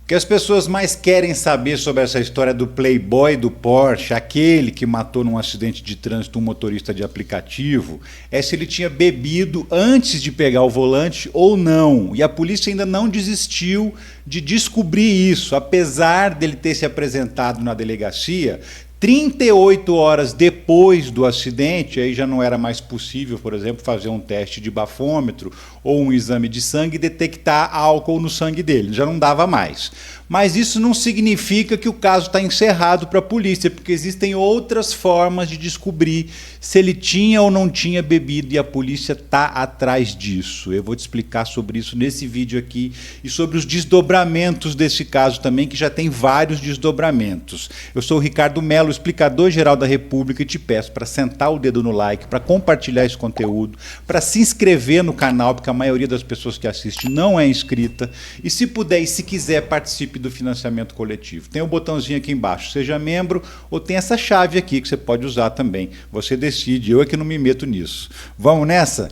O que as pessoas mais querem saber sobre essa história do playboy do Porsche, aquele que matou num acidente de trânsito um motorista de aplicativo, é se ele tinha bebido antes de pegar o volante ou não. E a polícia ainda não desistiu de descobrir isso, apesar dele ter se apresentado na delegacia 38 horas depois do acidente. Aí já não era mais possível, por exemplo, fazer um teste de bafômetro ou um exame de sangue e detectar álcool no sangue dele, já não dava mais. Mas isso não significa que o caso está encerrado para a polícia, porque existem outras formas de descobrir se ele tinha ou não tinha bebido e a polícia está atrás disso. Eu vou te explicar sobre isso nesse vídeo aqui e sobre os desdobramentos desse caso também, que já tem vários desdobramentos. Eu sou o Ricardo Mello, explicador-geral da República, e te peço para sentar o dedo no like, para compartilhar esse conteúdo, para se inscrever no canal, porque a maioria das pessoas que assistem não é inscrita, e se puder e se quiser, participe do financiamento coletivo. Tem o botãozinho aqui embaixo, seja membro, ou tem essa chave aqui que você pode usar também. Você decide, eu é que não me meto nisso. Vamos nessa?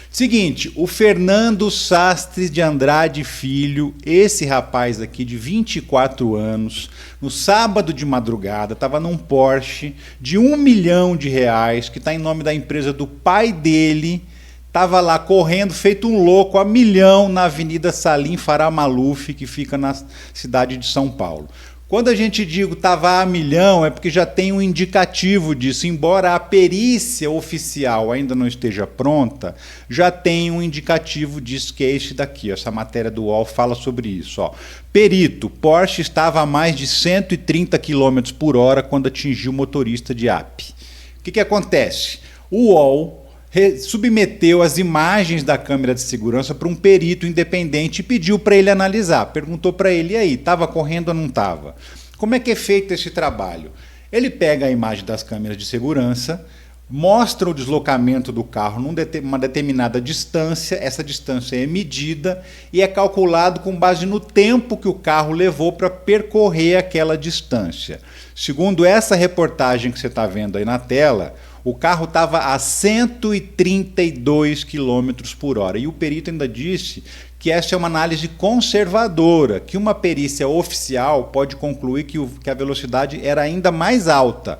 Seguinte, o Fernando Sastre de Andrade Filho, esse rapaz aqui de 24 anos, no sábado de madrugada, estava num Porsche de R$1 milhão, que está em nome da empresa do pai dele, estava lá correndo, feito um louco, a milhão, na Avenida Salim Farah Maluf, que fica na cidade de São Paulo. Quando a gente diz estava a milhão, é porque já tem um indicativo disso. Embora a perícia oficial ainda não esteja pronta, já tem um indicativo disso, que é esse daqui. Essa matéria do UOL fala sobre isso. Ó. Perito, Porsche estava a mais de 130 km por hora quando atingiu o motorista de AP. O que acontece? O UOL submeteu as imagens da câmera de segurança para um perito independente e pediu para ele analisar. Perguntou para ele, e aí, estava correndo ou não estava? Como é que é feito esse trabalho? Ele pega a imagem das câmeras de segurança, mostra o deslocamento do carro numa determinada distância, essa distância é medida e é calculado com base no tempo que o carro levou para percorrer aquela distância. Segundo essa reportagem que você está vendo aí na tela, o carro estava a 132 km por hora. E o perito ainda disse que essa é uma análise conservadora, que uma perícia oficial pode concluir que a velocidade era ainda mais alta.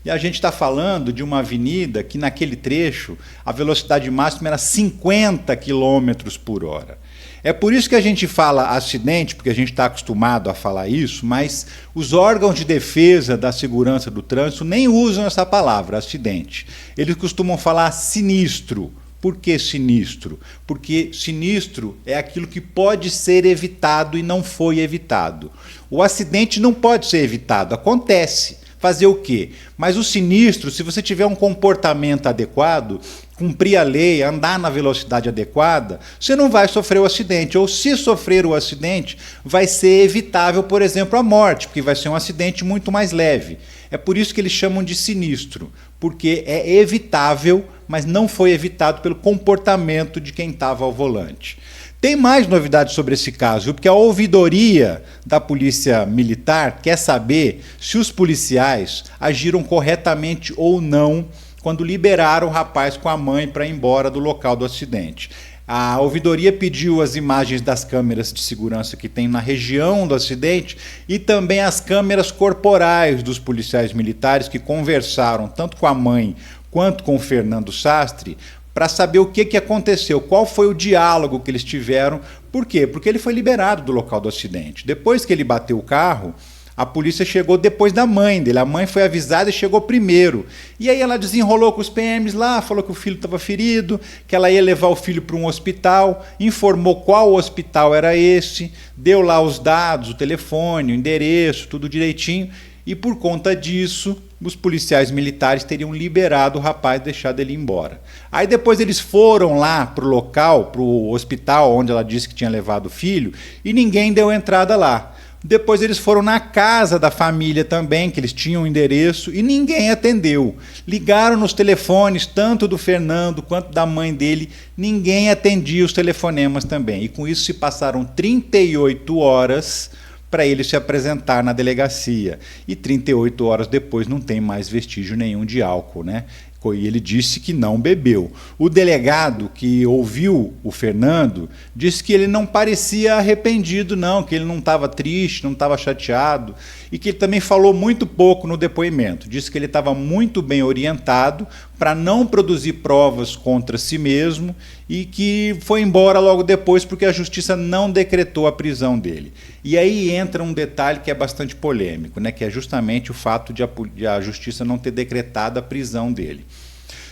E a gente está falando de uma avenida que naquele trecho a velocidade máxima era 50 km por hora. É por isso que a gente fala acidente, porque a gente está acostumado a falar isso, mas os órgãos de defesa da segurança do trânsito nem usam essa palavra, acidente. Eles costumam falar sinistro. Por que sinistro? Porque sinistro é aquilo que pode ser evitado e não foi evitado. O acidente não pode ser evitado, acontece. Fazer o quê? Mas o sinistro, se você tiver um comportamento adequado, cumprir a lei, andar na velocidade adequada, você não vai sofrer o acidente. Ou se sofrer o acidente, vai ser evitável, por exemplo, a morte, porque vai ser um acidente muito mais leve. É por isso que eles chamam de sinistro, porque é evitável, mas não foi evitado pelo comportamento de quem estava ao volante. Tem mais novidades sobre esse caso, porque a ouvidoria da Polícia Militar quer saber se os policiais agiram corretamente ou não quando liberaram o rapaz com a mãe para ir embora do local do acidente. A ouvidoria pediu as imagens das câmeras de segurança que tem na região do acidente e também as câmeras corporais dos policiais militares que conversaram tanto com a mãe quanto com o Fernando Sastre, para saber o que aconteceu, qual foi o diálogo que eles tiveram. Por quê? Porque ele foi liberado do local do acidente. Depois que ele bateu o carro, a polícia chegou depois da mãe dele. A mãe foi avisada e chegou primeiro. E aí ela desenrolou com os PMs lá, falou que o filho estava ferido, que ela ia levar o filho para um hospital, informou qual hospital era esse, deu lá os dados, o telefone, o endereço, tudo direitinho. E por conta disso, os policiais militares teriam liberado o rapaz e deixado ele ir embora. Aí depois eles foram lá para o local, para o hospital onde ela disse que tinha levado o filho, e ninguém deu entrada lá. Depois eles foram na casa da família também, que eles tinham o endereço, e ninguém atendeu. Ligaram nos telefones, tanto do Fernando quanto da mãe dele, ninguém atendia os telefonemas também. E com isso se passaram 38 horas para ele se apresentar na delegacia. E 38 horas depois não tem mais vestígio nenhum de álcool, né? E ele disse que não bebeu. O delegado que ouviu o Fernando disse que ele não parecia arrependido, não, que ele não estava triste, não estava chateado, e que ele também falou muito pouco no depoimento. Disse que ele estava muito bem orientado para não produzir provas contra si mesmo e que foi embora logo depois porque a justiça não decretou a prisão dele. E aí entra um detalhe que é bastante polêmico, né, que é justamente o fato de a justiça não ter decretado a prisão dele.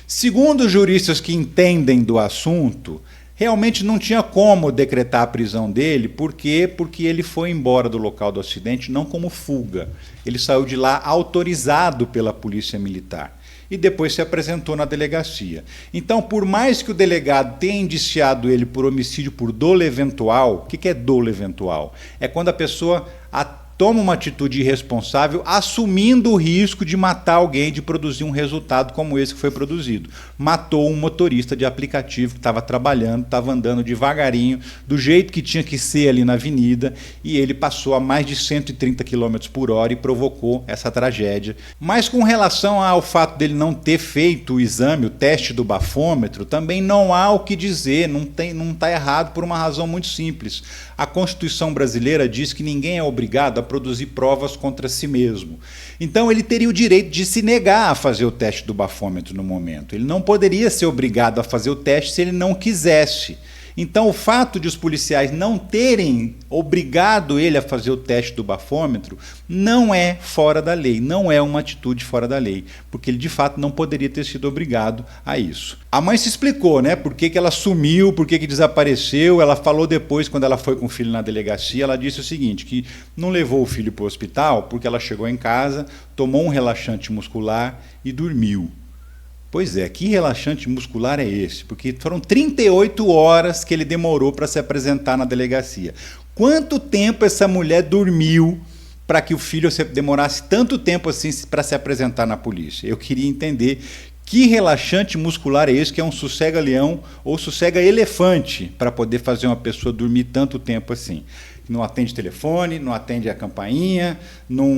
Segundo os juristas que entendem do assunto, realmente não tinha como decretar a prisão dele. Por quê? Porque ele foi embora do local do acidente não como fuga. Ele saiu de lá autorizado pela Polícia Militar e depois se apresentou na delegacia. Então, por mais que o delegado tenha indiciado ele por homicídio por dolo eventual, o que é dolo eventual? É quando a pessoa toma uma atitude irresponsável, assumindo o risco de matar alguém, de produzir um resultado como esse que foi produzido. Matou um motorista de aplicativo que estava trabalhando, estava andando devagarinho, do jeito que tinha que ser ali na avenida, e ele passou a mais de 130 km por hora e provocou essa tragédia. Mas com relação ao fato dele não ter feito o exame, o teste do bafômetro, também não há o que dizer, não está errado por uma razão muito simples. A Constituição brasileira diz que ninguém é obrigado a produzir provas contra si mesmo. Então ele teria o direito de se negar a fazer o teste do bafômetro no momento. Ele não poderia ser obrigado a fazer o teste se ele não quisesse. Então o fato de os policiais não terem obrigado ele a fazer o teste do bafômetro não é fora da lei, não é uma atitude fora da lei, porque ele de fato não poderia ter sido obrigado a isso. A mãe se explicou, né, por que ela sumiu, por que desapareceu. Ela falou depois, quando ela foi com o filho na delegacia, ela disse o seguinte, que não levou o filho para o hospital porque ela chegou em casa, tomou um relaxante muscular e dormiu. Pois é, que relaxante muscular é esse? Porque foram 38 horas que ele demorou para se apresentar na delegacia. Quanto tempo essa mulher dormiu para que o filho demorasse tanto tempo assim para se apresentar na polícia? Eu queria entender que relaxante muscular é esse, que é um sossega-leão ou sossega-elefante, para poder fazer uma pessoa dormir tanto tempo assim. Não atende telefone, não atende a campainha, não,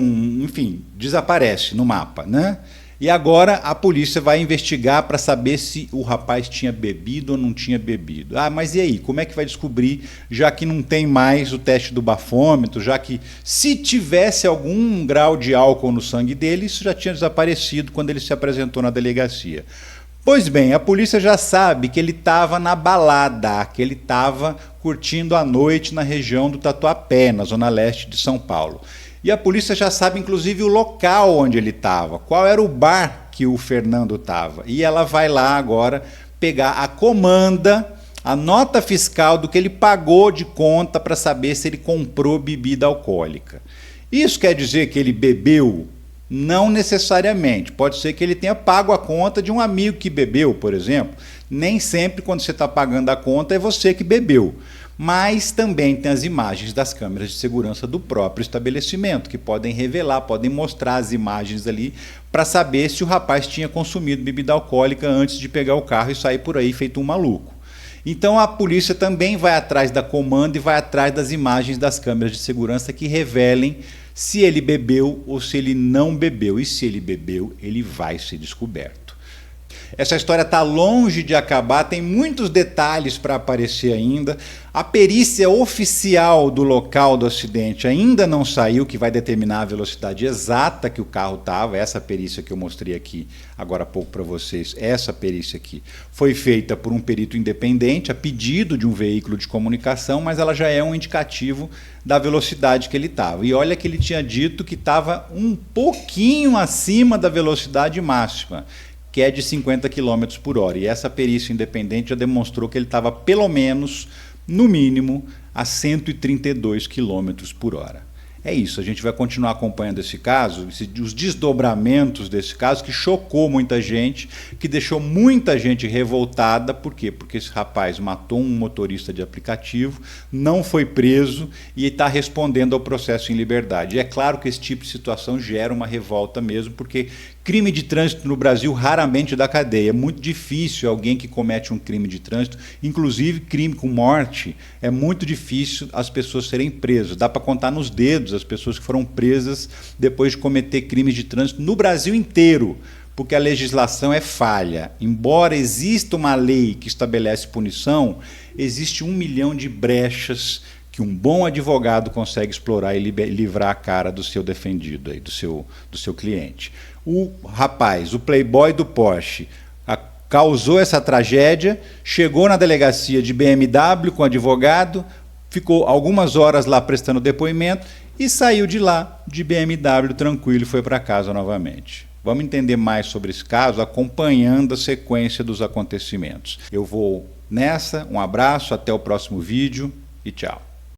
enfim, desaparece no mapa, né? E agora a polícia vai investigar para saber se o rapaz tinha bebido ou não tinha bebido. Ah, mas e aí? Como é que vai descobrir, já que não tem mais o teste do bafômetro, já que se tivesse algum grau de álcool no sangue dele, isso já tinha desaparecido quando ele se apresentou na delegacia. Pois bem, a polícia já sabe que ele estava na balada, que ele estava curtindo a noite na região do Tatuapé, na zona leste de São Paulo. E a polícia já sabe, inclusive, o local onde ele estava, qual era o bar que o Fernando estava. E ela vai lá agora pegar a comanda, a nota fiscal do que ele pagou de conta para saber se ele comprou bebida alcoólica. Isso quer dizer que ele bebeu? Não necessariamente. Pode ser que ele tenha pago a conta de um amigo que bebeu, por exemplo. Nem sempre, quando você está pagando a conta, é você que bebeu. Mas também tem as imagens das câmeras de segurança do próprio estabelecimento, que podem revelar, podem mostrar as imagens ali para saber se o rapaz tinha consumido bebida alcoólica antes de pegar o carro e sair por aí feito um maluco. Então a polícia também vai atrás da comanda e vai atrás das imagens das câmeras de segurança que revelem se ele bebeu ou se ele não bebeu. E se ele bebeu, ele vai ser descoberto. Essa história está longe de acabar, tem muitos detalhes para aparecer ainda. A perícia oficial do local do acidente ainda não saiu, que vai determinar a velocidade exata que o carro estava. Essa perícia que eu mostrei aqui agora há pouco para vocês, essa perícia aqui, foi feita por um perito independente, a pedido de um veículo de comunicação, mas ela já é um indicativo da velocidade que ele estava. E olha que ele tinha dito que estava um pouquinho acima da velocidade máxima, que é de 50 km por hora. E essa perícia independente já demonstrou que ele estava pelo menos, no mínimo, a 132 km por hora. É isso, a gente vai continuar acompanhando esse caso, os desdobramentos desse caso, que chocou muita gente, que deixou muita gente revoltada. Por quê? Porque esse rapaz matou um motorista de aplicativo, não foi preso e está respondendo ao processo em liberdade. E é claro que esse tipo de situação gera uma revolta mesmo, porque crime de trânsito no Brasil raramente dá cadeia. É muito difícil alguém que comete um crime de trânsito, inclusive crime com morte, é muito difícil as pessoas serem presas. Dá para contar nos dedos as pessoas que foram presas depois de cometer crimes de trânsito no Brasil inteiro, porque a legislação é falha. Embora exista uma lei que estabelece punição, existe 1 milhão de brechas que um bom advogado consegue explorar e livrar a cara do seu defendido, aí, do seu cliente. O rapaz, o playboy do Porsche, causou essa tragédia, chegou na delegacia de BMW com o advogado, ficou algumas horas lá prestando depoimento e saiu de lá de BMW tranquilo e foi para casa novamente. Vamos entender mais sobre esse caso acompanhando a sequência dos acontecimentos. Eu vou nessa, um abraço, até o próximo vídeo e tchau.